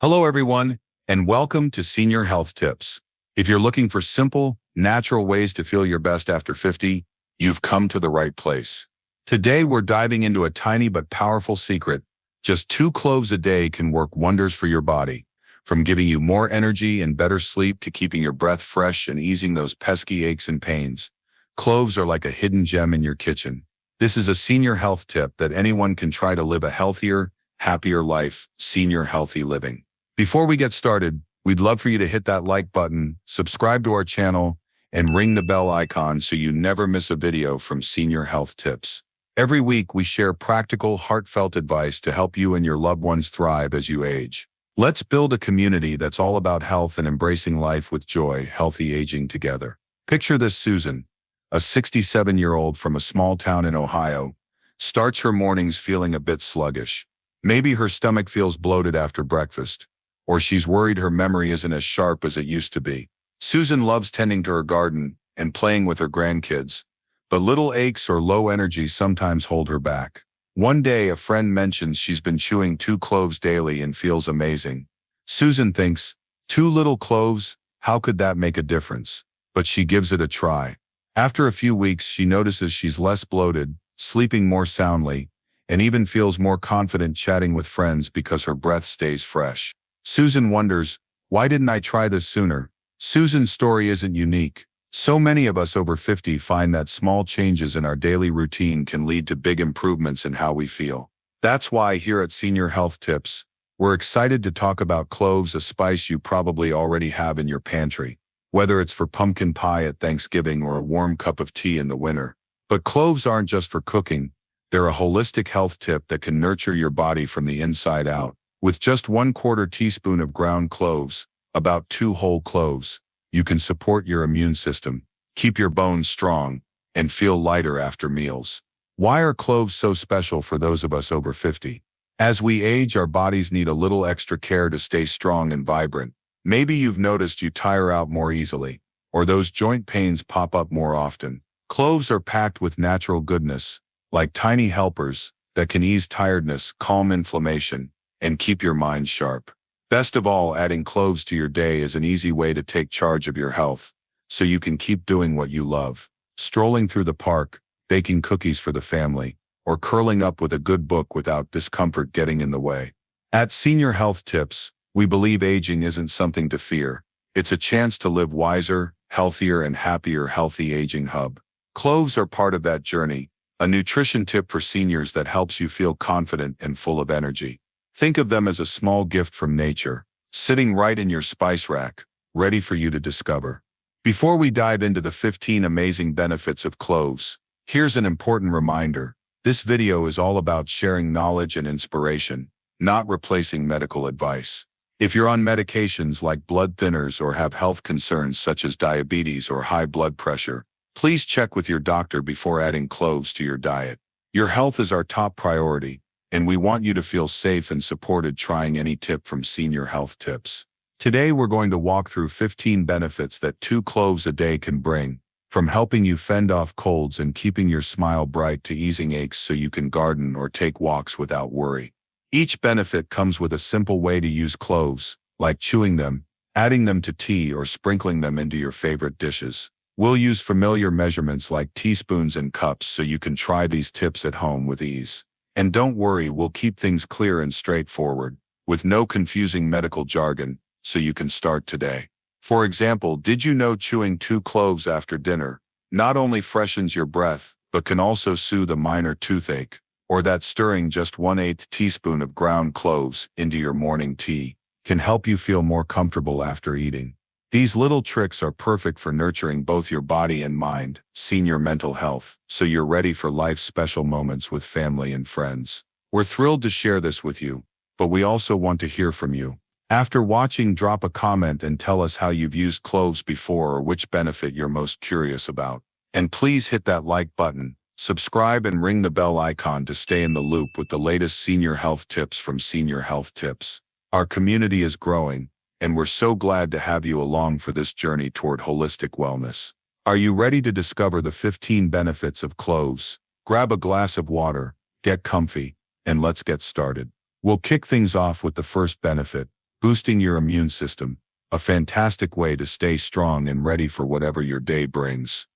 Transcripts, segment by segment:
Hello, everyone, and welcome to Senior Health Tips. If you're looking for simple, natural ways to feel your best after 50, you've come to the right place. Today, we're diving into a tiny but powerful secret. Just 2 cloves a day can work wonders for your body, from giving you more energy and better sleep to keeping your breath fresh and easing those pesky aches and pains. Cloves are like a hidden gem in your kitchen. This is a senior health tip that anyone can try to live a healthier, happier life, senior healthy living. Before we get started, we'd love for you to hit that like button, subscribe to our channel, and ring the bell icon so you never miss a video from Senior Health Tips. Every week, we share practical, heartfelt advice to help you and your loved ones thrive as you age. Let's build a community that's all about health and embracing life with joy, healthy aging together. Picture this: Susan, a 67-year-old from a small town in Ohio, starts her mornings feeling a bit sluggish. Maybe her stomach feels bloated after breakfast, or she's worried her memory isn't as sharp as it used to be. Susan loves tending to her garden and playing with her grandkids, but little aches or low energy sometimes hold her back. One day, a friend mentions she's been chewing 2 cloves daily and feels amazing. Susan thinks, 2 little cloves? How could that make a difference? But she gives it a try. After a few weeks, she notices she's less bloated, sleeping more soundly, and even feels more confident chatting with friends because her breath stays fresh. Susan wonders, why didn't I try this sooner? Susan's story isn't unique. So many of us over 50 find that small changes in our daily routine can lead to big improvements in how we feel. That's why here at Senior Health Tips, we're excited to talk about cloves, a spice you probably already have in your pantry, whether it's for pumpkin pie at Thanksgiving or a warm cup of tea in the winter. But cloves aren't just for cooking. They're a holistic health tip that can nurture your body from the inside out. With just 1/4 teaspoon of ground cloves, about 2 whole cloves, you can support your immune system, keep your bones strong, and feel lighter after meals. Why are cloves so special for those of us over 50? As we age, our bodies need a little extra care to stay strong and vibrant. Maybe you've noticed you tire out more easily, or those joint pains pop up more often. Cloves are packed with natural goodness, like tiny helpers that can ease tiredness, calm inflammation, and keep your mind sharp. Best of all, adding cloves to your day is an easy way to take charge of your health, so you can keep doing what you love. Strolling through the park, baking cookies for the family, or curling up with a good book without discomfort getting in the way. At Senior Health Tips, we believe aging isn't something to fear. It's a chance to live wiser, healthier, and happier. Healthy Aging Hub. Cloves are part of that journey, a nutrition tip for seniors that helps you feel confident and full of energy. Think of them as a small gift from nature, sitting right in your spice rack, ready for you to discover. Before we dive into the 15 amazing benefits of cloves, here's an important reminder. This video is all about sharing knowledge and inspiration, not replacing medical advice. If you're on medications like blood thinners or have health concerns such as diabetes or high blood pressure, please check with your doctor before adding cloves to your diet. Your health is our top priority, and we want you to feel safe and supported trying any tip from Senior Health Tips. Today, we're going to walk through 15 benefits that 2 cloves a day can bring, from helping you fend off colds and keeping your smile bright to easing aches so you can garden or take walks without worry. Each benefit comes with a simple way to use cloves, like chewing them, adding them to tea, or sprinkling them into your favorite dishes. We'll use familiar measurements like teaspoons and cups so you can try these tips at home with ease. And don't worry, we'll keep things clear and straightforward, with no confusing medical jargon, so you can start today. For example, did you know chewing 2 cloves after dinner not only freshens your breath, but can also soothe a minor toothache? Or that stirring just 1/8 teaspoon of ground cloves into your morning tea can help you feel more comfortable after eating? These little tricks are perfect for nurturing both your body and mind, senior mental health, so you're ready for life's special moments with family and friends. We're thrilled to share this with you, but we also want to hear from you. After watching, drop a comment and tell us how you've used cloves before or which benefit you're most curious about. And please hit that like button, subscribe, and ring the bell icon to stay in the loop with the latest senior health tips from Senior Health Tips. Our community is growing, and we're so glad to have you along for this journey toward holistic wellness. Are you ready to discover the 15 benefits of cloves? Grab a glass of water, get comfy, and let's get started. We'll kick things off with the first benefit: boosting your immune system, a fantastic way to stay strong and ready for whatever your day brings.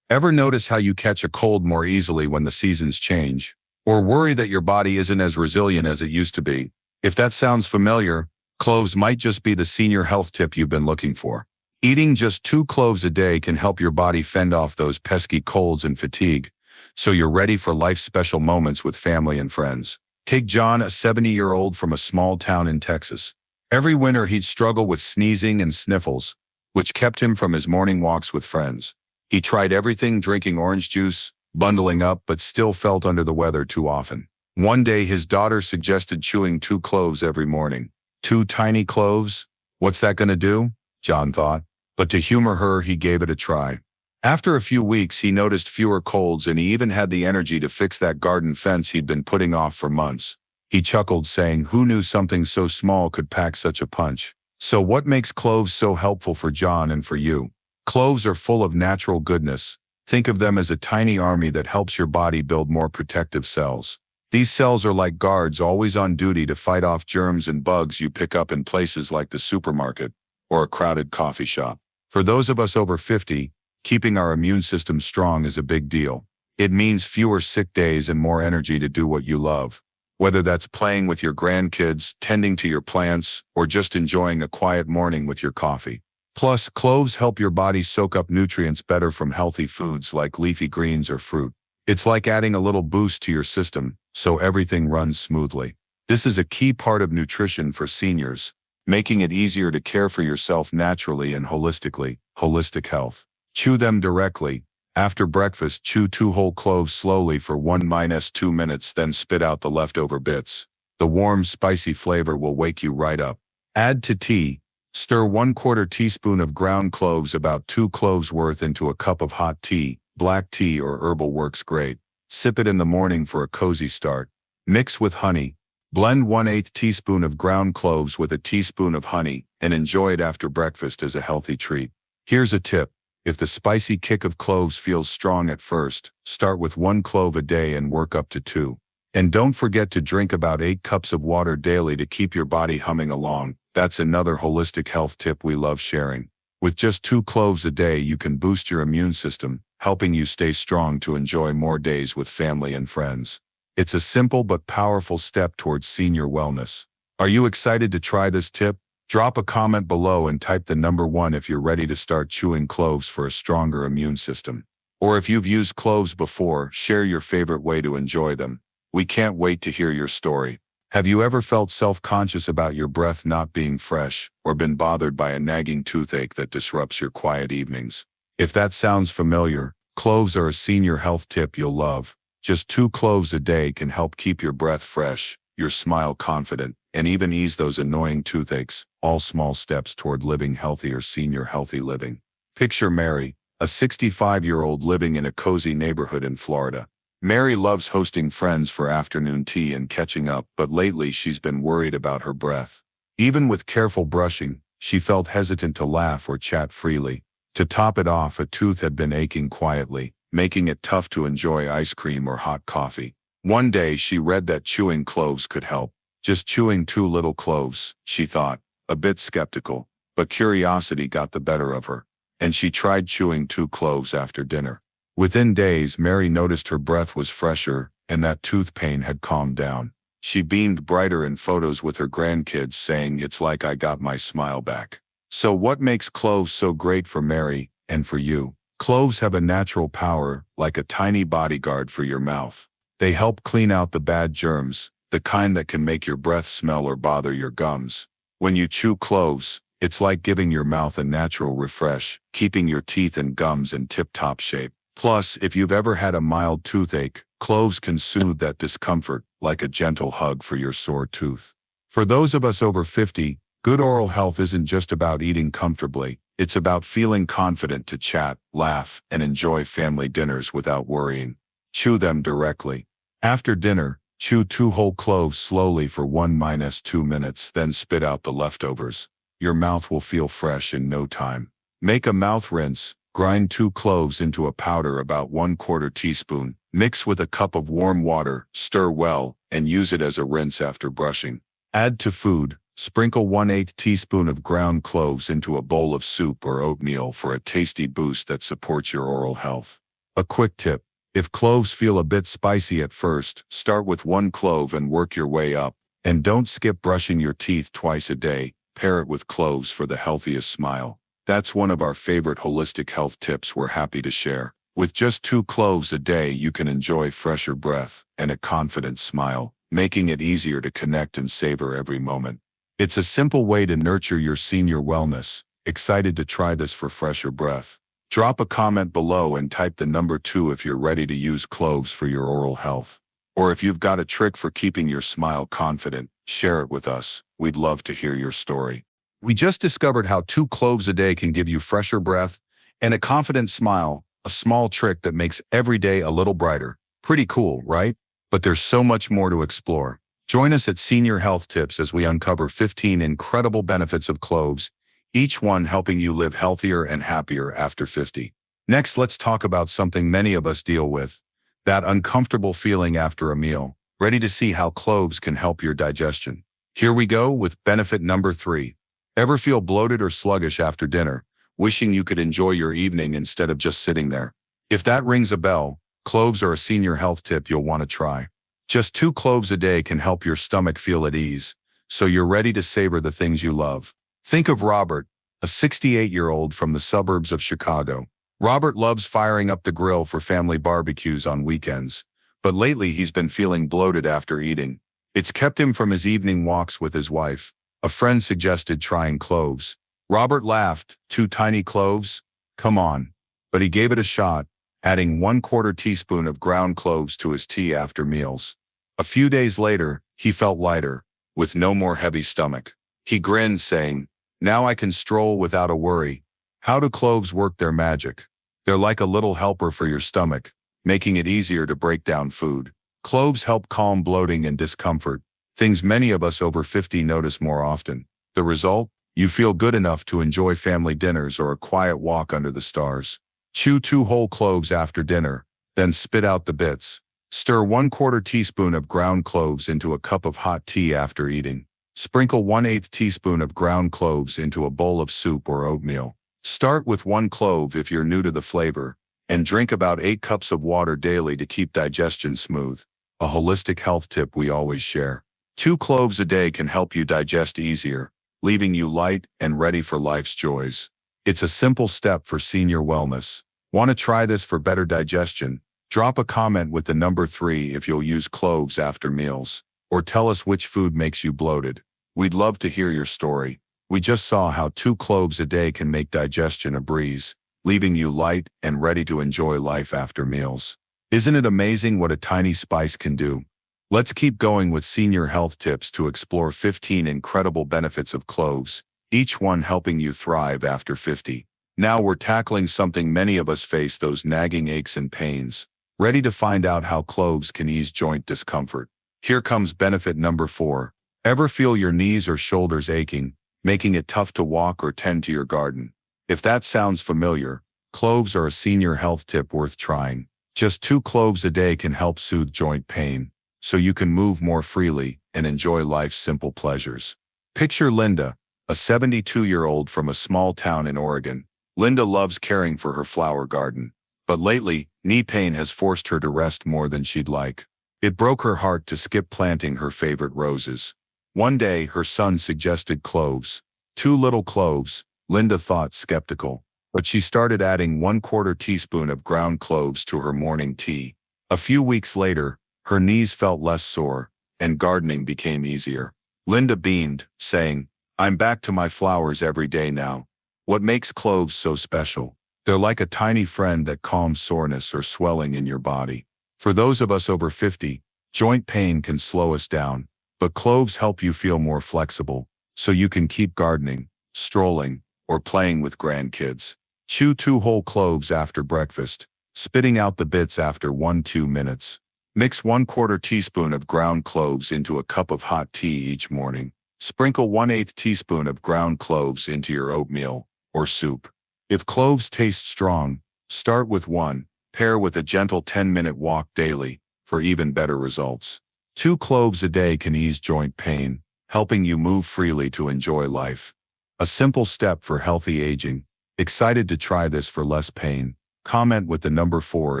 Ever notice how you catch a cold more easily when the seasons change? Or worry that your body isn't as resilient as it used to be? If that sounds familiar, cloves might just be the senior health tip you've been looking for. Eating just 2 cloves a day can help your body fend off those pesky colds and fatigue, so you're ready for life's special moments with family and friends. Take John, a 70-year-old from a small town in Texas. Every winter he'd struggle with sneezing and sniffles, which kept him from his morning walks with friends. He tried everything, drinking orange juice, bundling up, but still felt under the weather too often. One day his daughter suggested chewing 2 cloves every morning. 2 tiny cloves? What's that gonna do? John thought. But to humor her, he gave it a try. After a few weeks, he noticed fewer colds, and he even had the energy to fix that garden fence he'd been putting off for months. He chuckled, saying, "Who knew something so small could pack such a punch?" So what makes cloves so helpful for John and for you? Cloves are full of natural goodness. Think of them as a tiny army that helps your body build more protective cells. These cells are like guards, always on duty to fight off germs and bugs you pick up in places like the supermarket or a crowded coffee shop. For those of us over 50, keeping our immune system strong is a big deal. It means fewer sick days and more energy to do what you love. Whether that's playing with your grandkids, tending to your plants, or just enjoying a quiet morning with your coffee. Plus, cloves help your body soak up nutrients better from healthy foods like leafy greens or fruit. It's like adding a little boost to your system, so everything runs smoothly. This is a key part of nutrition for seniors, making it easier to care for yourself naturally and holistically. Holistic health. Chew them directly. After breakfast, chew 2 whole cloves slowly for 1–2 minutes, then spit out the leftover bits. The warm, spicy flavor will wake you right up. Add to tea. Stir 1/4 teaspoon of ground cloves, about 2 cloves worth, into a cup of hot tea. Black tea or herbal works great. Sip it in the morning for a cozy start. Mix with honey. Blend 1/8 teaspoon of ground cloves with a teaspoon of honey and enjoy it after breakfast as a healthy treat. Here's a tip. If the spicy kick of cloves feels strong at first, start with 1 clove a day and work up to 2. And don't forget to drink about 8 cups of water daily to keep your body humming along. That's another holistic health tip we love sharing. With just 2 cloves a day, you can boost your immune system, helping you stay strong to enjoy more days with family and friends. It's a simple but powerful step towards senior wellness. Are you excited to try this tip? Drop a comment below and type the number 1 if you're ready to start chewing cloves for a stronger immune system. Or if you've used cloves before, share your favorite way to enjoy them. We can't wait to hear your story. Have you ever felt self-conscious about your breath not being fresh, or been bothered by a nagging toothache that disrupts your quiet evenings? If that sounds familiar, cloves are a senior health tip you'll love. Just 2 cloves a day can help keep your breath fresh, your smile confident, and even ease those annoying toothaches, all small steps toward living healthier. Senior healthy living. Picture Mary, a 65-year-old living in a cozy neighborhood in Florida. Mary loves hosting friends for afternoon tea and catching up, but lately she's been worried about her breath. Even with careful brushing, she felt hesitant to laugh or chat freely. To top it off, a tooth had been aching quietly, making it tough to enjoy ice cream or hot coffee. One day she read that chewing cloves could help. Just chewing 2 little cloves, she thought, a bit skeptical, but curiosity got the better of her, and she tried chewing 2 cloves after dinner. Within days, Mary noticed her breath was fresher, and that tooth pain had calmed down. She beamed brighter in photos with her grandkids, saying, "It's like I got my smile back." So what makes cloves so great for Mary, and for you? Cloves have a natural power, like a tiny bodyguard for your mouth. They help clean out the bad germs, the kind that can make your breath smell or bother your gums. When you chew cloves, it's like giving your mouth a natural refresh, keeping your teeth and gums in tip-top shape. Plus, if you've ever had a mild toothache, cloves can soothe that discomfort, like a gentle hug for your sore tooth. For those of us over 50, good oral health isn't just about eating comfortably. It's about feeling confident to chat, laugh, and enjoy family dinners without worrying. Chew them directly. After dinner, chew 2 whole cloves slowly for 1–2 minutes, then spit out the leftovers. Your mouth will feel fresh in no time. Make a mouth rinse. Grind 2 cloves into a powder about 1/4 teaspoon. Mix with a cup of warm water, stir well, and use it as a rinse after brushing. Add to food. Sprinkle 1/8 teaspoon of ground cloves into a bowl of soup or oatmeal for a tasty boost that supports your oral health. A quick tip: if cloves feel a bit spicy at first, start with 1 clove and work your way up. And don't skip brushing your teeth twice a day. Pair it with cloves for the healthiest smile. That's one of our favorite holistic health tips we're happy to share. With just 2 cloves a day, you can enjoy fresher breath and a confident smile, making it easier to connect and savor every moment. It's a simple way to nurture your senior wellness. Excited to try this for fresher breath? Drop a comment below and type the number 2 if you're ready to use cloves for your oral health. Or if you've got a trick for keeping your smile confident, share it with us. We'd love to hear your story. We just discovered how 2 cloves a day can give you fresher breath and a confident smile, a small trick that makes every day a little brighter. Pretty cool, right? But there's so much more to explore. Join us at Senior Health Tips as we uncover 15 incredible benefits of cloves, each one helping you live healthier and happier after 50. Next, let's talk about something many of us deal with, that uncomfortable feeling after a meal. Ready to see how cloves can help your digestion? Here we go with benefit number 3. Ever feel bloated or sluggish after dinner, wishing you could enjoy your evening instead of just sitting there? If that rings a bell, cloves are a senior health tip you'll want to try. Just 2 cloves a day can help your stomach feel at ease, so you're ready to savor the things you love. Think of Robert, a 68-year-old from the suburbs of Chicago. Robert loves firing up the grill for family barbecues on weekends, but lately he's been feeling bloated after eating. It's kept him from his evening walks with his wife. A friend suggested trying cloves. Robert laughed. 2 tiny cloves? Come on. But he gave it a shot, adding 1/4 teaspoon of ground cloves to his tea after meals. A few days later, he felt lighter, with no more heavy stomach. He grinned, saying, "Now I can stroll without a worry." How do cloves work their magic? They're like a little helper for your stomach, making it easier to break down food. Cloves help calm bloating and discomfort, things many of us over 50 notice more often. The result? You feel good enough to enjoy family dinners or a quiet walk under the stars. Chew 2 whole cloves after dinner, then spit out the bits. Stir 1/4 teaspoon of ground cloves into a cup of hot tea after eating. Sprinkle 1/8 teaspoon of ground cloves into a bowl of soup or oatmeal. Start with 1 clove if you're new to the flavor, and drink about 8 cups of water daily to keep digestion smooth. A holistic health tip we always share. 2 cloves a day can help you digest easier, leaving you light and ready for life's joys. It's a simple step for senior wellness. Want to try this for better digestion? Drop a comment with the number 3 if you'll use cloves after meals, or tell us which food makes you bloated. We'd love to hear your story. We just saw how 2 cloves a day can make digestion a breeze, leaving you light and ready to enjoy life after meals. Isn't it amazing what a tiny spice can do? Let's keep going with senior health tips to explore 15 incredible benefits of cloves, each one helping you thrive after 50. Now we're tackling something many of us face: those nagging aches and pains. Ready to find out how cloves can ease joint discomfort? Here comes benefit number 4. Ever feel your knees or shoulders aching, making it tough to walk or tend to your garden? If that sounds familiar, cloves are a senior health tip worth trying. Just 2 cloves a day can help soothe joint pain, so you can move more freely and enjoy life's simple pleasures. Picture Linda, a 72-year-old from a small town in Oregon. Linda loves caring for her flower garden, but lately, knee pain has forced her to rest more than she'd like. It broke her heart to skip planting her favorite roses. One day, her son suggested cloves. 2 little cloves, Linda thought, skeptical, but she started adding 1/4 teaspoon of ground cloves to her morning tea. A few weeks later, her knees felt less sore, and gardening became easier. Linda beamed, saying, "I'm back to my flowers every day now." What makes cloves so special? They're like a tiny friend that calms soreness or swelling in your body. For those of us over 50, joint pain can slow us down, but cloves help you feel more flexible, so you can keep gardening, strolling, or playing with grandkids. Chew 2 whole cloves after breakfast, spitting out the bits after 1-2 minutes. Mix 1/4 teaspoon of ground cloves into a cup of hot tea each morning. Sprinkle 1/8 teaspoon of ground cloves into your oatmeal or soup. If cloves taste strong, start with 1, pair with a gentle 10-minute walk daily for even better results. 2 cloves a day can ease joint pain, helping you move freely to enjoy life. A simple step for healthy aging. Excited to try this for less pain? Comment with the number 4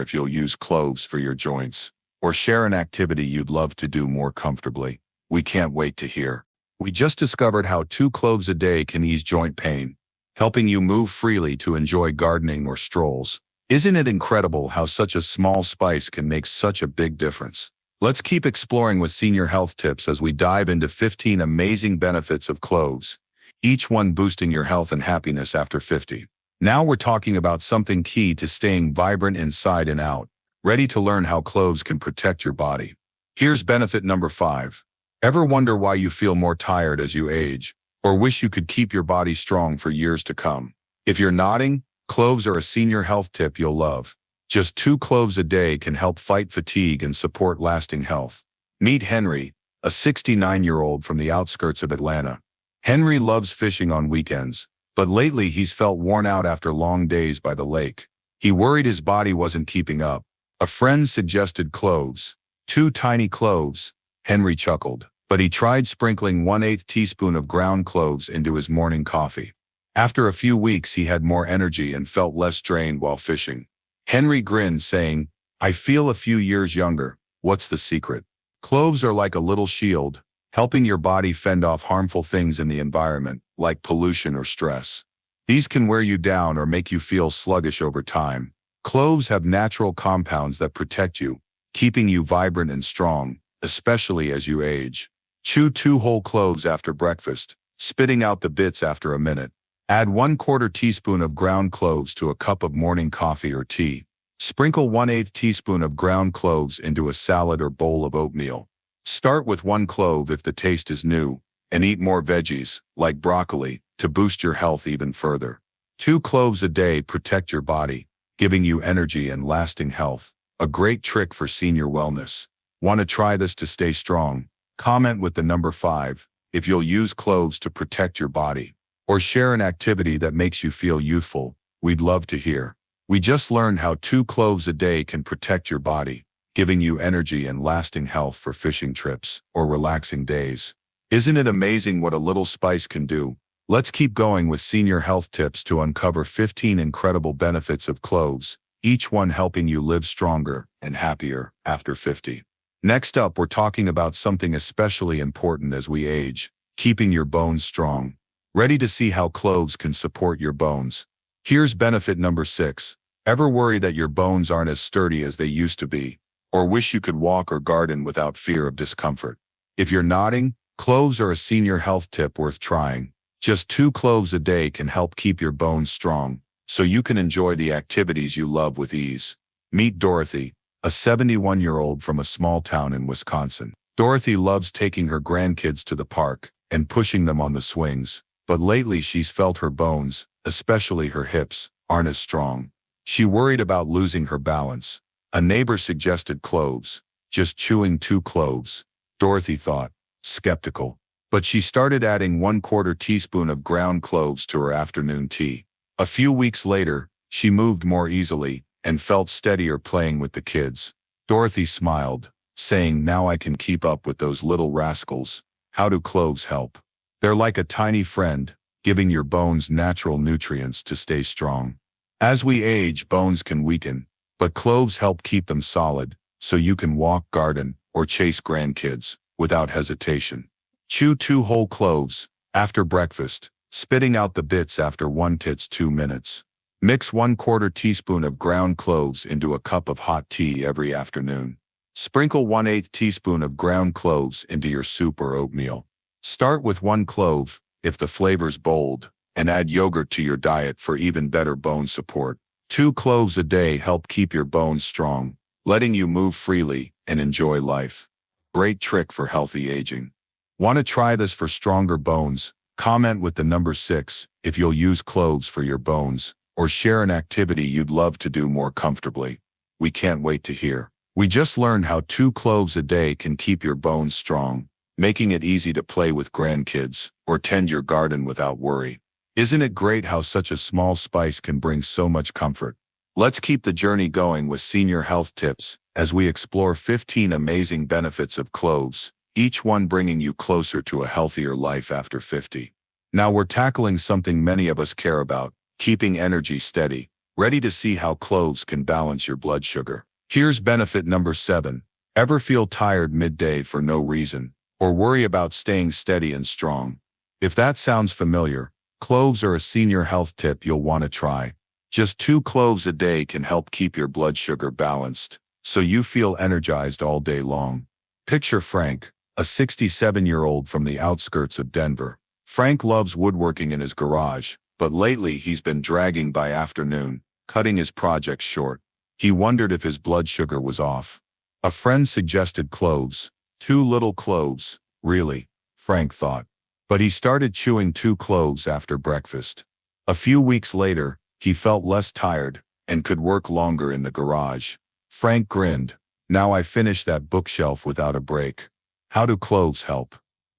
if you'll use cloves for your joints, or share an activity you'd love to do more comfortably. We can't wait to hear. We just discovered how 2 cloves a day can ease joint pain, helping you move freely to enjoy gardening or strolls. Isn't it incredible how such a small spice can make such a big difference? Let's keep exploring with Senior Health Tips as we dive into 15 amazing benefits of cloves, each one boosting your health and happiness after 50. Now we're talking about something key to staying vibrant inside and out. Ready to learn how cloves can protect your body? Here's benefit number 5. Ever wonder why you feel more tired as you age, or wish you could keep your body strong for years to come? If you're nodding, cloves are a senior health tip you'll love. Just 2 cloves a day can help fight fatigue and support lasting health. Meet Henry, a 69-year-old from the outskirts of Atlanta. Henry loves fishing on weekends, but lately he's felt worn out after long days by the lake. He worried his body wasn't keeping up. A friend suggested cloves. 2 tiny cloves. Henry chuckled, but he tried sprinkling 1/8 teaspoon of ground cloves into his morning coffee. After a few weeks, he had more energy and felt less drained while fishing. Henry grinned, saying, "I feel a few years younger. What's the secret?" Cloves are like a little shield, helping your body fend off harmful things in the environment, like pollution or stress. These can wear you down or make you feel sluggish over time. Cloves have natural compounds that protect you, keeping you vibrant and strong, especially as you age. Chew 2 whole cloves after breakfast, spitting out the bits after a minute. Add 1/4 teaspoon of ground cloves to a cup of morning coffee or tea. Sprinkle 1/8 teaspoon of ground cloves into a salad or bowl of oatmeal. Start with 1 clove if the taste is new, and eat more veggies, like broccoli, to boost your health even further. 2 cloves a day protect your body, giving you energy and lasting health. A great trick for senior wellness. Want to try this to stay strong? Comment with the number 5 if you'll use cloves to protect your body, or share an activity that makes you feel youthful. We'd love to hear. We just learned how 2 cloves a day can protect your body, giving you energy and lasting health for fishing trips or relaxing days. Isn't it amazing what a little spice can do? Let's keep going with Senior Health Tips to uncover 15 incredible benefits of cloves, each one helping you live stronger and happier after 50. Next up, we're talking about something especially important as we age, keeping your bones strong. Ready to see how cloves can support your bones? Here's benefit number 6. Ever worry that your bones aren't as sturdy as they used to be, or wish you could walk or garden without fear of discomfort? If you're nodding, cloves are a senior health tip worth trying. Just 2 cloves a day can help keep your bones strong, so you can enjoy the activities you love with ease. Meet Dorothy, a 71-year-old from a small town in Wisconsin. Dorothy loves taking her grandkids to the park and pushing them on the swings, but lately she's felt her bones, especially her hips, aren't as strong. She worried about losing her balance. A neighbor suggested cloves. Just chewing 2 cloves, Dorothy thought, skeptical. But she started adding 1/4 teaspoon of ground cloves to her afternoon tea. A few weeks later, she moved more easily and felt steadier playing with the kids. Dorothy smiled, saying, "Now I can keep up with those little rascals." How do cloves help? They're like a tiny friend, giving your bones natural nutrients to stay strong. As we age, bones can weaken, but cloves help keep them solid, so you can walk, garden, or chase grandkids without hesitation. Chew 2 whole cloves after breakfast, spitting out the bits after 1 to 2 minutes. Mix 1/4 teaspoon of ground cloves into a cup of hot tea every afternoon. Sprinkle 1/8 teaspoon of ground cloves into your soup or oatmeal. Start with 1 clove, if the flavor's bold, and add yogurt to your diet for even better bone support. 2 cloves a day help keep your bones strong, letting you move freely and enjoy life. Great trick for healthy aging. Want to try this for stronger bones? Comment with the number 6 if you'll use cloves for your bones, or share an activity you'd love to do more comfortably. We can't wait to hear. We just learned how 2 cloves a day can keep your bones strong, making it easy to play with grandkids or tend your garden without worry. Isn't it great how such a small spice can bring so much comfort? Let's keep the journey going with Senior Health Tips as we explore 15 amazing benefits of cloves, each one bringing you closer to a healthier life after 50. Now we're tackling something many of us care about, keeping energy steady. Ready to see how cloves can balance your blood sugar? Here's benefit number 7. Ever feel tired midday for no reason, or worry about staying steady and strong? If that sounds familiar, cloves are a senior health tip you'll want to try. Just 2 cloves a day can help keep your blood sugar balanced, so you feel energized all day long. Picture Frank, a 67-year-old from the outskirts of Denver. Frank loves woodworking in his garage, but lately he's been dragging by afternoon, cutting his projects short. He wondered if his blood sugar was off. A friend suggested cloves. 2 little cloves, really, Frank thought. But he started chewing 2 cloves after breakfast. A few weeks later, he felt less tired and could work longer in the garage. Frank grinned. Now I finish that bookshelf without a break. How do cloves help?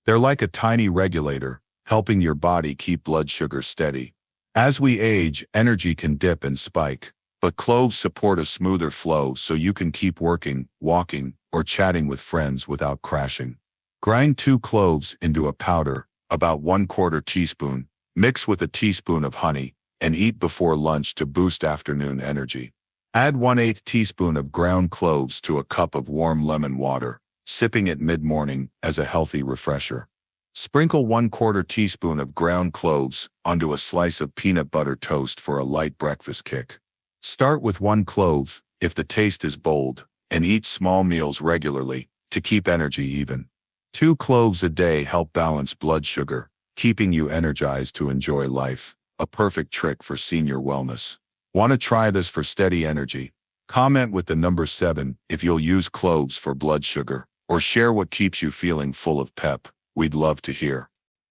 They're like a tiny regulator, helping your body keep blood sugar steady. As we age, energy can dip and spike, but cloves support a smoother flow so you can keep working, walking, or chatting with friends without crashing. Grind 2 cloves into a powder, about 1/4 teaspoon, mix with a teaspoon of honey, and eat before lunch to boost afternoon energy. Add 1/8 teaspoon of ground cloves to a cup of warm lemon water, sipping it mid-morning as a healthy refresher. Sprinkle 1/4 teaspoon of ground cloves onto a slice of peanut butter toast for a light breakfast kick. Start with 1 clove, if the taste is bold, and eat small meals regularly to keep energy even. 2 cloves a day help balance blood sugar, keeping you energized to enjoy life. A perfect trick for senior wellness. Want to try this for steady energy? Comment with the number 7 if you'll use cloves for blood sugar, or share what keeps you feeling full of pep. We'd love to hear.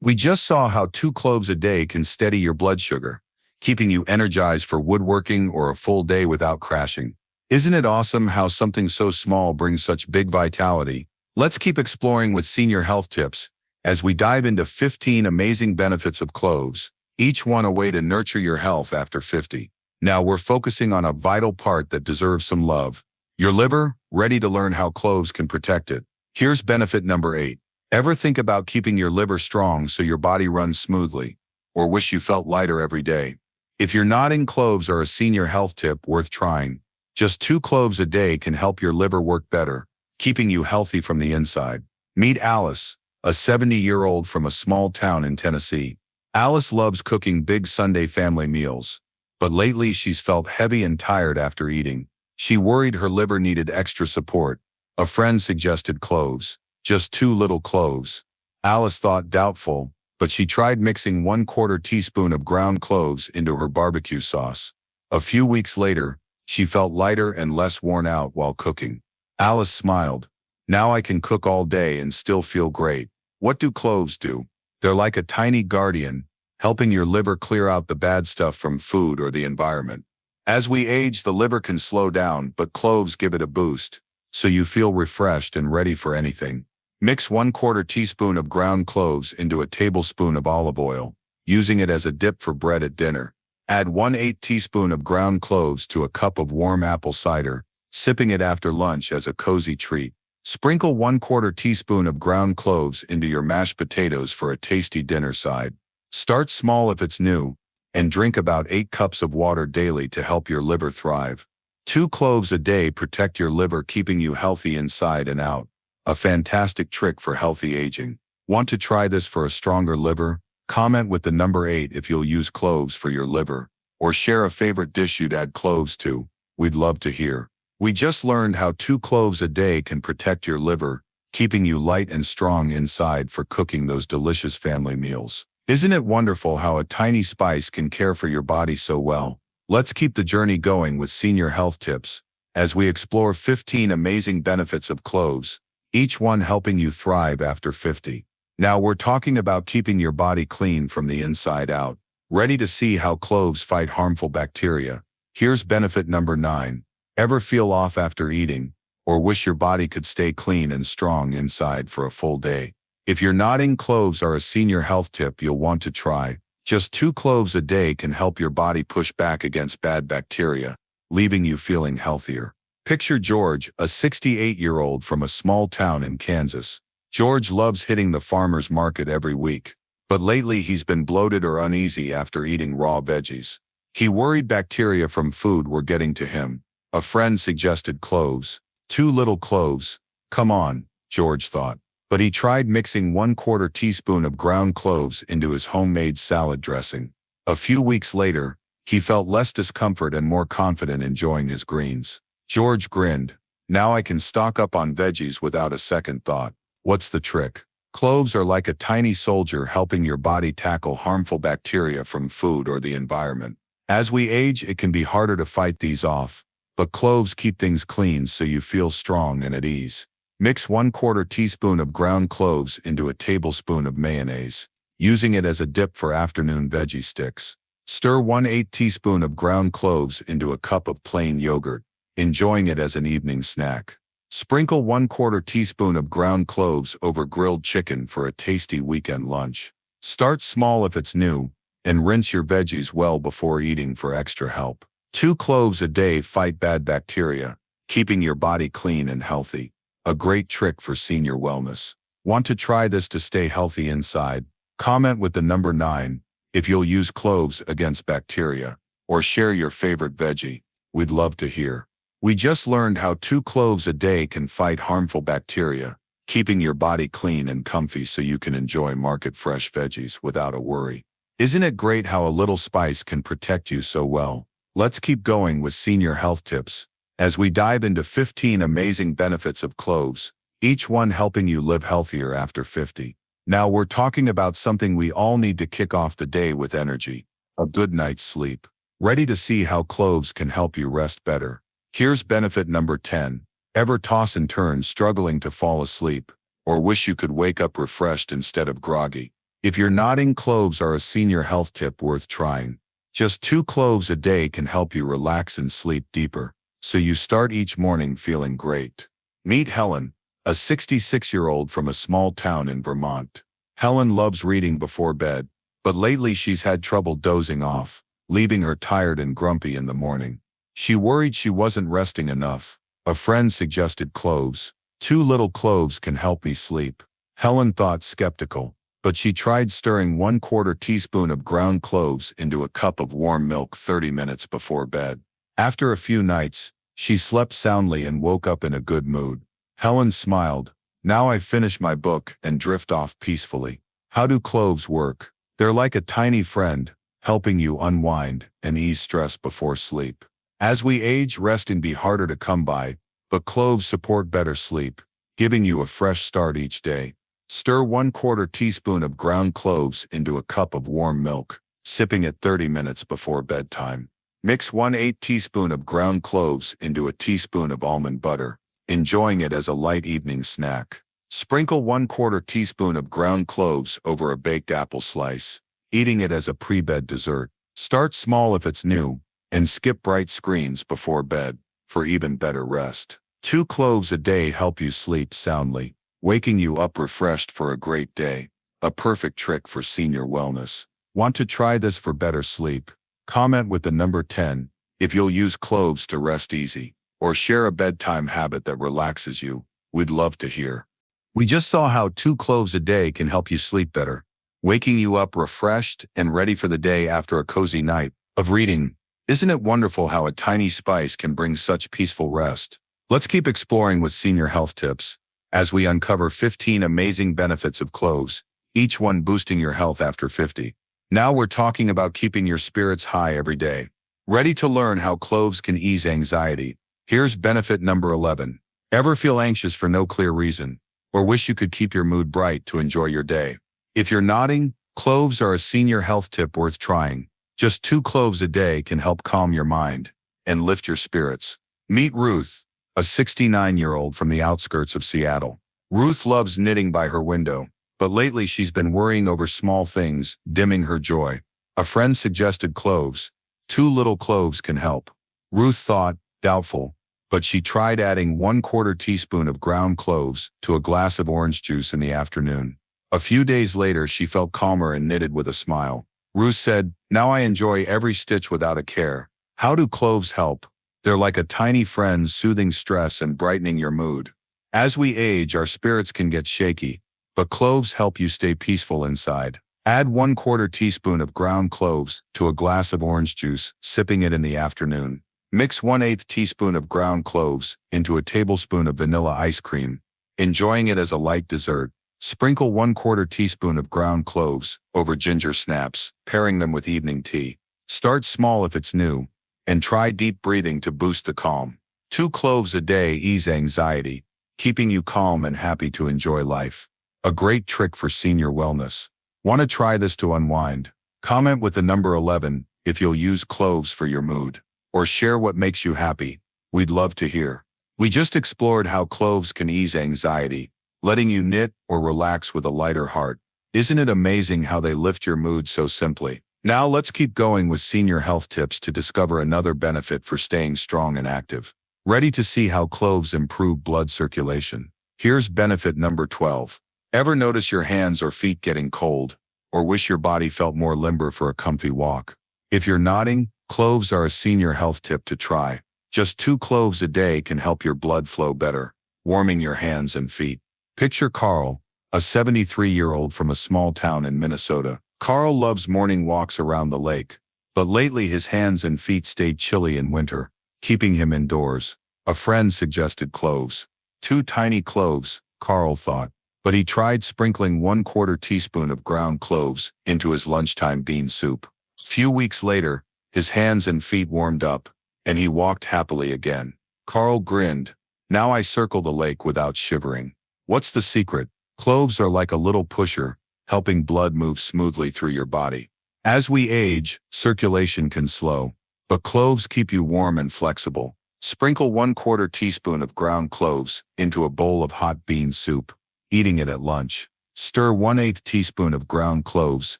We just saw how 2 cloves a day can steady your blood sugar, keeping you energized for woodworking or a full day without crashing. Isn't it awesome how something so small brings such big vitality? Let's keep exploring with senior health tips as we dive into 15 amazing benefits of cloves, each one a way to nurture your health after 50. Now we're focusing on a vital part that deserves some love. Your liver, ready to learn how cloves can protect it. Here's benefit number 8. Ever think about keeping your liver strong so your body runs smoothly, or wish you felt lighter every day? If you're nodding, cloves are a senior health tip worth trying. Just 2 cloves a day can help your liver work better, keeping you healthy from the inside. Meet Alice, a 70-year-old from a small town in Tennessee. Alice loves cooking big Sunday family meals, but lately she's felt heavy and tired after eating. She worried her liver needed extra support. A friend suggested cloves. Just 2 little cloves. Alice thought doubtful, but she tried mixing 1/4 teaspoon of ground cloves into her barbecue sauce. A few weeks later, she felt lighter and less worn out while cooking. Alice smiled. Now I can cook all day and still feel great. What do cloves do? They're like a tiny guardian, helping your liver clear out the bad stuff from food or the environment. As we age, the liver can slow down, but cloves give it a boost, so you feel refreshed and ready for anything. Mix 1/4 teaspoon of ground cloves into a tablespoon of olive oil, using it as a dip for bread at dinner. Add 1/8 teaspoon of ground cloves to a cup of warm apple cider, sipping it after lunch as a cozy treat. Sprinkle 1/4 teaspoon of ground cloves into your mashed potatoes for a tasty dinner side. Start small if it's new, and drink about 8 cups of water daily to help your liver thrive. 2 cloves a day protect your liver, keeping you healthy inside and out. A fantastic trick for healthy aging. Want to try this for a stronger liver? Comment with the number 8 if you'll use cloves for your liver, or share a favorite dish you'd add cloves to. We'd love to hear. We just learned how 2 cloves a day can protect your liver, keeping you light and strong inside for cooking those delicious family meals. Isn't it wonderful how a tiny spice can care for your body so well? Let's keep the journey going with senior health tips as we explore 15 amazing benefits of cloves, each one helping you thrive after 50. Now we're talking about keeping your body clean from the inside out. Ready to see how cloves fight harmful bacteria? Here's benefit number 9. Ever feel off after eating, or wish your body could stay clean and strong inside for a full day? If you're nodding, cloves are a senior health tip you'll want to try. Just 2 cloves a day can help your body push back against bad bacteria, leaving you feeling healthier. Picture George, a 68-year-old from a small town in Kansas. George loves hitting the farmer's market every week, but lately he's been bloated or uneasy after eating raw veggies. He worried bacteria from food were getting to him. A friend suggested cloves. 2 little cloves. Come on, George thought. But he tried mixing 1/4 teaspoon of ground cloves into his homemade salad dressing. A few weeks later, he felt less discomfort and more confident enjoying his greens. George grinned. Now I can stock up on veggies without a second thought. What's the trick? Cloves are like a tiny soldier helping your body tackle harmful bacteria from food or the environment. As we age, it can be harder to fight these off, but cloves keep things clean so you feel strong and at ease. Mix 1/4 teaspoon of ground cloves into a tablespoon of mayonnaise, using it as a dip for afternoon veggie sticks. Stir 1/8 teaspoon of ground cloves into a cup of plain yogurt, enjoying it as an evening snack. Sprinkle 1/4 teaspoon of ground cloves over grilled chicken for a tasty weekend lunch. Start small if it's new, and rinse your veggies well before eating for extra help. 2 cloves a day fight bad bacteria, keeping your body clean and healthy. A great trick for senior wellness. Want to try this to stay healthy inside? Comment with the number 9 if you'll use cloves against bacteria, or share your favorite veggie. We'd love to hear. We just learned how 2 cloves a day can fight harmful bacteria, keeping your body clean and comfy so you can enjoy market-fresh veggies without a worry. Isn't it great how a little spice can protect you so well? Let's keep going with senior health tips as we dive into 15 amazing benefits of cloves, each one helping you live healthier after 50. Now we're talking about something we all need to kick off the day with energy: a good night's sleep. Ready to see how cloves can help you rest better? Here's benefit number 10. Ever toss and turn struggling to fall asleep, or wish you could wake up refreshed instead of groggy? If you're nodding, cloves are a senior health tip worth trying. Just 2 cloves a day can help you relax and sleep deeper, so you start each morning feeling great. Meet Helen, a 66-year-old from a small town in Vermont. Helen loves reading before bed, but lately she's had trouble dozing off, leaving her tired and grumpy in the morning. She worried she wasn't resting enough. A friend suggested cloves. 2 little cloves can help me sleep. Helen thought skeptical, but she tried stirring 1/4 teaspoon of ground cloves into a cup of warm milk 30 minutes before bed. After a few nights, she slept soundly and woke up in a good mood. Helen smiled. Now I finish my book and drift off peacefully. How do cloves work? They're like a tiny friend, helping you unwind and ease stress before sleep. As we age, rest can be harder to come by, but cloves support better sleep, giving you a fresh start each day. Stir 1/4 teaspoon of ground cloves into a cup of warm milk, sipping it 30 minutes before bedtime. Mix 1/8 teaspoon of ground cloves into a teaspoon of almond butter, enjoying it as a light evening snack. Sprinkle 1/4 teaspoon of ground cloves over a baked apple slice, eating it as a pre-bed dessert. Start small if it's new, and skip bright screens before bed for even better rest. 2 cloves a day help you sleep soundly, waking you up refreshed for a great day. A perfect trick for senior wellness. Want to try this for better sleep? Comment with the number 10 if you'll use cloves to rest easy, or share a bedtime habit that relaxes you. We'd love to hear. We just saw how 2 cloves a day can help you sleep better, waking you up refreshed and ready for the day after a cozy night of reading. Isn't it wonderful how a tiny spice can bring such peaceful rest? Let's keep exploring with senior health tips as we uncover 15 amazing benefits of cloves, each one boosting your health after 50. Now we're talking about keeping your spirits high every day. Ready to learn how cloves can ease anxiety? Here's benefit number 11. Ever feel anxious for no clear reason, or wish you could keep your mood bright to enjoy your day? If you're nodding, cloves are a senior health tip worth trying. Just 2 cloves a day can help calm your mind and lift your spirits. Meet Ruth, a 69-year-old from the outskirts of Seattle. Ruth loves knitting by her window, but lately she's been worrying over small things, dimming her joy. A friend suggested cloves. 2 little cloves can help. Ruth thought, doubtful, but she tried adding 1/4 teaspoon of ground cloves to a glass of orange juice in the afternoon. A few days later, she felt calmer and knitted with a smile. Ruth said, "Now I enjoy every stitch without a care." How do cloves help? They're like a tiny friend, soothing stress and brightening your mood. As we age, our spirits can get shaky, but cloves help you stay peaceful inside. Add 1/4 teaspoon of ground cloves to a glass of orange juice, sipping it in the afternoon. Mix 1/8 teaspoon of ground cloves into a tablespoon of vanilla ice cream, enjoying it as a light dessert. Sprinkle 1/4 teaspoon of ground cloves over ginger snaps, pairing them with evening tea. Start small if it's new, and try deep breathing to boost the calm. 2 cloves a day ease anxiety, keeping you calm and happy to enjoy life. A great trick for senior wellness. Want to try this to unwind? Comment with the number 11 if you'll use cloves for your mood, or share what makes you happy. We'd love to hear. We just explored how cloves can ease anxiety, letting you knit or relax with a lighter heart. Isn't it amazing how they lift your mood so simply? Now let's keep going with senior health tips to discover another benefit for staying strong and active. Ready to see how cloves improve blood circulation? Here's benefit number 12. Ever notice your hands or feet getting cold, or wish your body felt more limber for a comfy walk? If you're nodding, cloves are a senior health tip to try. Just 2 cloves a day can help your blood flow better, warming your hands and feet. Picture Carl, a 73-year-old from a small town in Minnesota. Carl loves morning walks around the lake, but lately his hands and feet stayed chilly in winter, keeping him indoors. A friend suggested cloves. 2 tiny cloves, Carl thought, but he tried sprinkling 1/4 teaspoon of ground cloves into his lunchtime bean soup. Few weeks later, his hands and feet warmed up, and he walked happily again. Carl grinned. Now I circle the lake without shivering. What's the secret? Cloves are like a little pusher, helping blood move smoothly through your body. As we age, circulation can slow, but cloves keep you warm and flexible. Sprinkle 1/4 teaspoon of ground cloves into a bowl of hot bean soup, eating it at lunch. Stir 1/8 teaspoon of ground cloves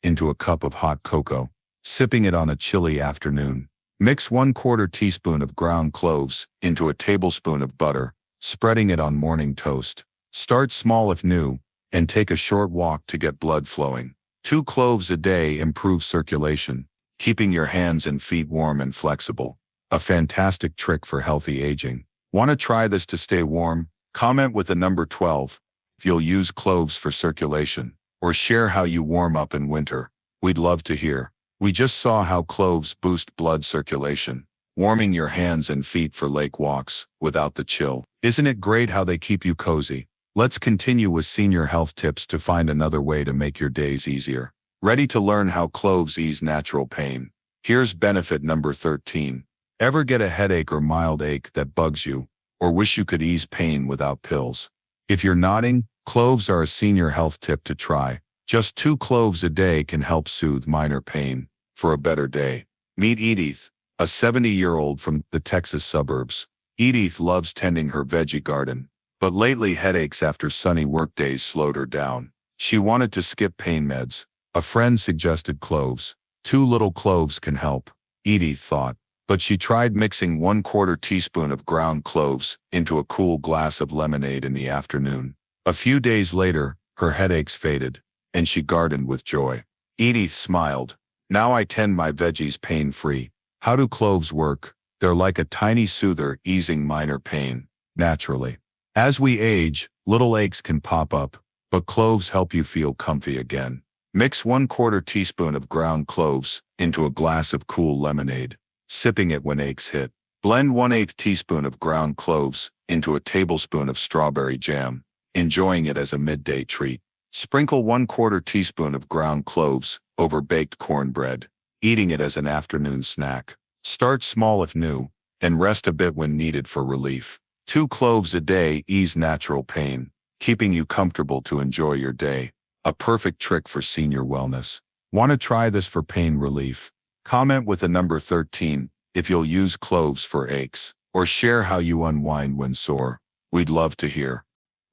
into a cup of hot cocoa, sipping it on a chilly afternoon. Mix 1/4 teaspoon of ground cloves into a tablespoon of butter, spreading it on morning toast. Start small if new, and take a short walk to get blood flowing. 2 cloves a day improve circulation, keeping your hands and feet warm and flexible. A fantastic trick for healthy aging. Want to try this to stay warm? Comment with the number 12 if you'll use cloves for circulation, or share how you warm up in winter. We'd love to hear. We just saw how cloves boost blood circulation, warming your hands and feet for lake walks without the chill. Isn't it great how they keep you cozy? Let's continue with senior health tips to find another way to make your days easier. Ready to learn how cloves ease natural pain? Here's benefit number 13. Ever get a headache or mild ache that bugs you, or wish you could ease pain without pills? If you're nodding, cloves are a senior health tip to try. Just 2 cloves a day can help soothe minor pain for a better day. Meet Edith, a 70-year-old from the Texas suburbs. Edith loves tending her veggie garden, but lately headaches after sunny workdays slowed her down. She wanted to skip pain meds. A friend suggested cloves. 2 little cloves can help, Edith thought, but she tried mixing 1/4 teaspoon of ground cloves into a cool glass of lemonade in the afternoon. A few days later, her headaches faded, and she gardened with joy. Edith smiled. Now I tend my veggies pain-free. How do cloves work? They're like a tiny soother easing minor pain, naturally. As we age, little aches can pop up, but cloves help you feel comfy again. Mix 1/4 teaspoon of ground cloves into a glass of cool lemonade, sipping it when aches hit. Blend 1/8 teaspoon of ground cloves into a tablespoon of strawberry jam, enjoying it as a midday treat. Sprinkle 1/4 teaspoon of ground cloves over baked cornbread, eating it as an afternoon snack. Start small if new, and rest a bit when needed for relief. 2 cloves a day ease natural pain, keeping you comfortable to enjoy your day. A perfect trick for senior wellness. Want to try this for pain relief? Comment with the number 13 if you'll use cloves for aches, or share how you unwind when sore. We'd love to hear.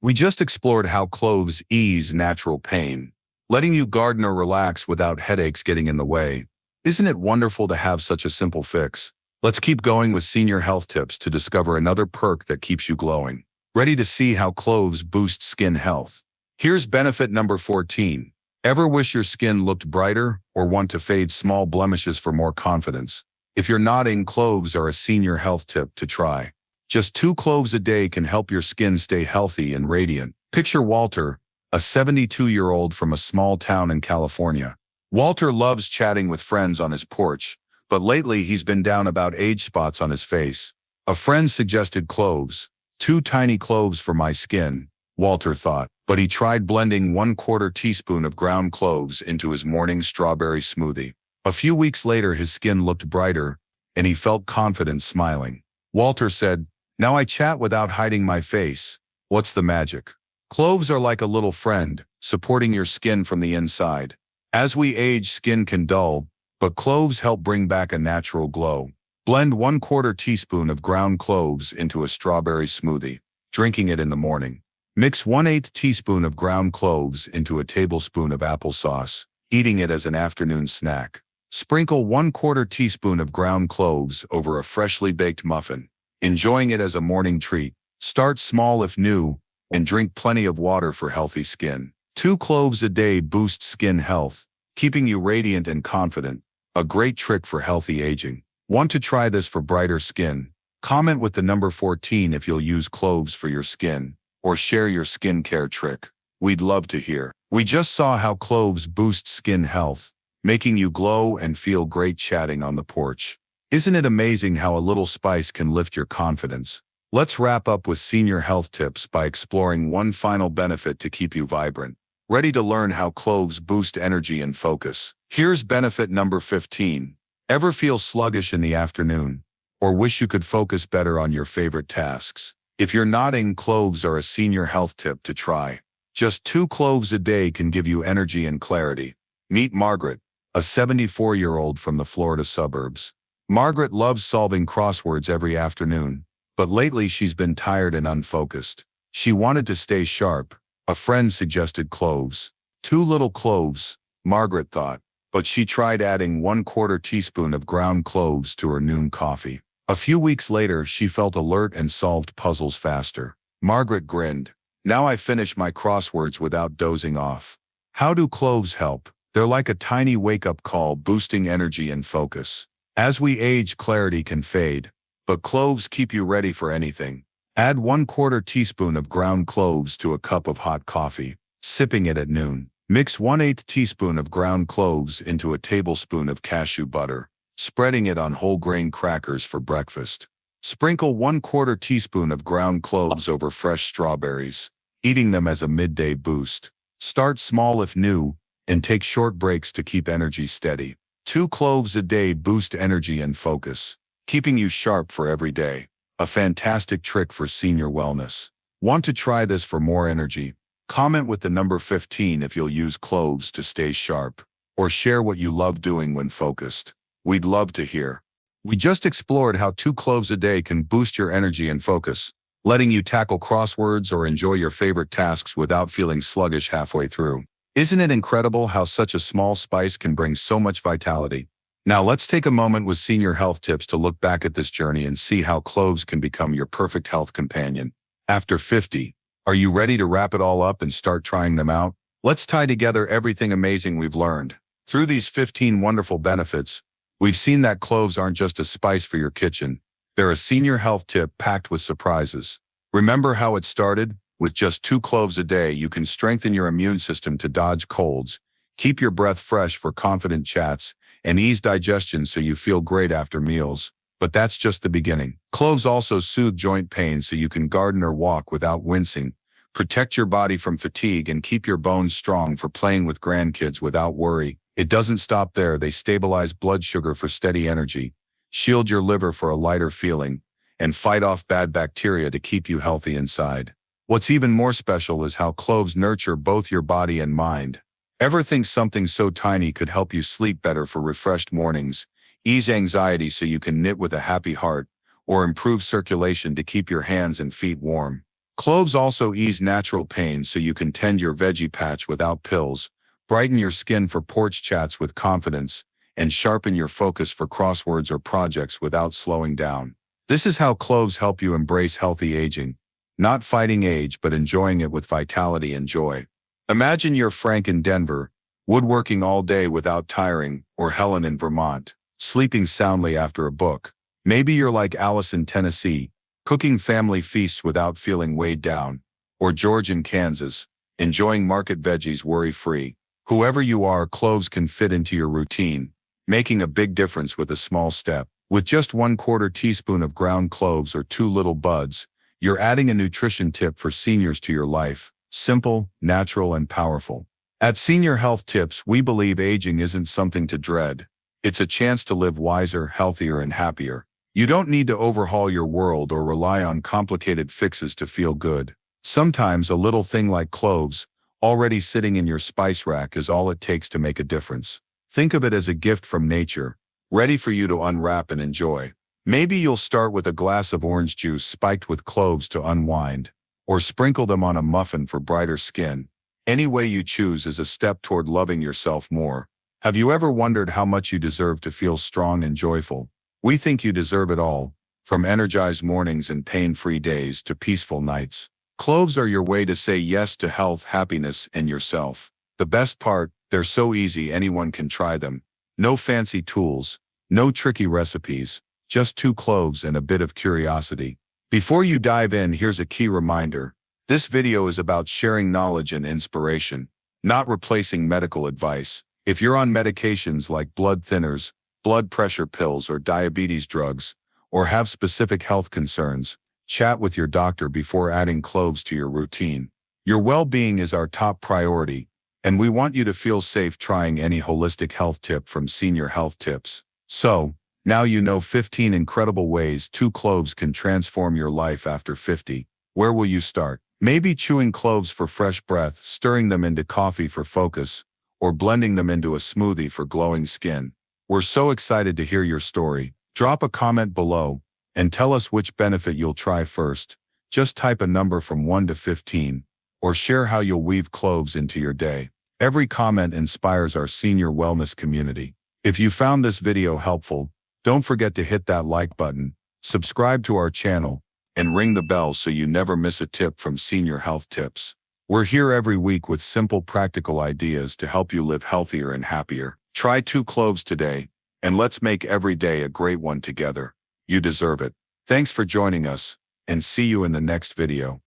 We just explored how cloves ease natural pain, letting you garden or relax without headaches getting in the way. Isn't it wonderful to have such a simple fix? Let's keep going with senior health tips to discover another perk that keeps you glowing. Ready to see how cloves boost skin health? Here's benefit number 14. Ever wish your skin looked brighter or want to fade small blemishes for more confidence? If you're nodding, cloves are a senior health tip to try. Just 2 cloves a day can help your skin stay healthy and radiant. Picture Walter, a 72-year-old from a small town in California. Walter loves chatting with friends on his porch, but lately he's been down about age spots on his face. A friend suggested cloves. 2 tiny cloves for my skin, Walter thought, but he tried blending 1/4 teaspoon of ground cloves into his morning strawberry smoothie. A few weeks later, his skin looked brighter, and he felt confident smiling. Walter said, "Now I chat without hiding my face. What's the magic?" Cloves are like a little friend, supporting your skin from the inside. As we age, skin can dull, but cloves help bring back a natural glow. Blend 1/4 teaspoon of ground cloves into a strawberry smoothie, drinking it in the morning. Mix 1/8 teaspoon of ground cloves into a tablespoon of applesauce, eating it as an afternoon snack. Sprinkle 1/4 teaspoon of ground cloves over a freshly baked muffin, enjoying it as a morning treat. Start small if new, and drink plenty of water for healthy skin. 2 cloves a day boost skin health, keeping you radiant and confident. A great trick for healthy aging. Want to try this for brighter skin? Comment with the number 14 if you'll use cloves for your skin, or share your skincare trick. We'd love to hear. We just saw how cloves boost skin health, making you glow and feel great chatting on the porch. Isn't it amazing how a little spice can lift your confidence? Let's wrap up with senior health tips by exploring one final benefit to keep you vibrant. Ready to learn how cloves boost energy and focus? Here's benefit number 15. Ever feel sluggish in the afternoon, or wish you could focus better on your favorite tasks? If you're nodding, cloves are a senior health tip to try. Just 2 cloves a day can give you energy and clarity. Meet Margaret, a 74-year-old from the Florida suburbs. Margaret loves solving crosswords every afternoon, but lately she's been tired and unfocused. She wanted to stay sharp. A friend suggested cloves. 2 little cloves, Margaret thought, but she tried adding 1/4 teaspoon of ground cloves to her noon coffee. A few weeks later, she felt alert and solved puzzles faster. Margaret grinned. "Now I finish my crosswords without dozing off." How do cloves help? They're like a tiny wake-up call, boosting energy and focus. As we age, clarity can fade, but cloves keep you ready for anything. Add 1/4 teaspoon of ground cloves to a cup of hot coffee, sipping it at noon. Mix 1/8 teaspoon of ground cloves into a tablespoon of cashew butter, spreading it on whole grain crackers for breakfast. Sprinkle 1/4 teaspoon of ground cloves over fresh strawberries, eating them as a midday boost. Start small if new, and take short breaks to keep energy steady. 2 cloves a day boost energy and focus, keeping you sharp for every day. A fantastic trick for senior wellness. Want to try this for more energy? Comment with the number 15 if you'll use cloves to stay sharp, or share what you love doing when focused. We'd love to hear. We just explored how 2 cloves a day can boost your energy and focus, letting you tackle crosswords or enjoy your favorite tasks without feeling sluggish halfway through. Isn't it incredible how such a small spice can bring so much vitality? Now let's take a moment with senior health tips to look back at this journey and see how cloves can become your perfect health companion. After 50, are you ready to wrap it all up and start trying them out? Let's tie together everything amazing we've learned. Through these 15 wonderful benefits, we've seen that cloves aren't just a spice for your kitchen. They're a senior health tip packed with surprises. Remember how it started? With just 2 cloves a day, you can strengthen your immune system to dodge colds, keep your breath fresh for confident chats, and ease digestion so you feel great after meals. But that's just the beginning. Cloves also soothe joint pain so you can garden or walk without wincing, protect your body from fatigue, and keep your bones strong for playing with grandkids without worry. It doesn't stop there. They stabilize blood sugar for steady energy, shield your liver for a lighter feeling, and fight off bad bacteria to keep you healthy inside. What's even more special is how cloves nurture both your body and mind. Ever think something so tiny could help you sleep better for refreshed mornings, ease anxiety so you can knit with a happy heart, or improve circulation to keep your hands and feet warm? Cloves also ease natural pain so you can tend your veggie patch without pills, brighten your skin for porch chats with confidence, and sharpen your focus for crosswords or projects without slowing down. This is how cloves help you embrace healthy aging, not fighting age but enjoying it with vitality and joy. Imagine you're Frank in Denver, woodworking all day without tiring, or Helen in Vermont, sleeping soundly after a book. Maybe you're like Alice in Tennessee, cooking family feasts without feeling weighed down, or George in Kansas, enjoying market veggies worry-free. Whoever you are, cloves can fit into your routine, making a big difference with a small step. With just 1/4 teaspoon of ground cloves or 2 little buds, you're adding a nutrition tip for seniors to your life. Simple, natural, and powerful. At Senior Health Tips, we believe aging isn't something to dread. It's a chance to live wiser, healthier, and happier. You don't need to overhaul your world or rely on complicated fixes to feel good. Sometimes a little thing like cloves, already sitting in your spice rack, is all it takes to make a difference. Think of it as a gift from nature, ready for you to unwrap and enjoy. Maybe you'll start with a glass of orange juice spiked with cloves to unwind, or sprinkle them on a muffin for brighter skin. Any way you choose is a step toward loving yourself more. Have you ever wondered how much you deserve to feel strong and joyful? We think you deserve it all, from energized mornings and pain-free days to peaceful nights. Cloves are your way to say yes to health, happiness, and yourself. The best part, they're so easy anyone can try them. No fancy tools, no tricky recipes, just 2 cloves and a bit of curiosity. Before you dive in, here's a key reminder. This video is about sharing knowledge and inspiration, not replacing medical advice. If you're on medications like blood thinners, blood pressure pills, or diabetes drugs, or have specific health concerns, chat with your doctor before adding cloves to your routine. Your well-being is our top priority, and we want you to feel safe trying any holistic health tip from Senior Health Tips. So, now you know 15 incredible ways 2 cloves can transform your life after 50. Where will you start? Maybe chewing cloves for fresh breath, stirring them into coffee for focus, or blending them into a smoothie for glowing skin. We're so excited to hear your story. Drop a comment below and tell us which benefit you'll try first. Just type a number from 1 to 15, or share how you'll weave cloves into your day. Every comment inspires our senior wellness community. If you found this video helpful, don't forget to hit that like button, subscribe to our channel, and ring the bell so you never miss a tip from Senior Health Tips. We're here every week with simple, practical ideas to help you live healthier and happier. Try 2 cloves today, and let's make every day a great one together. You deserve it. Thanks for joining us, and see you in the next video.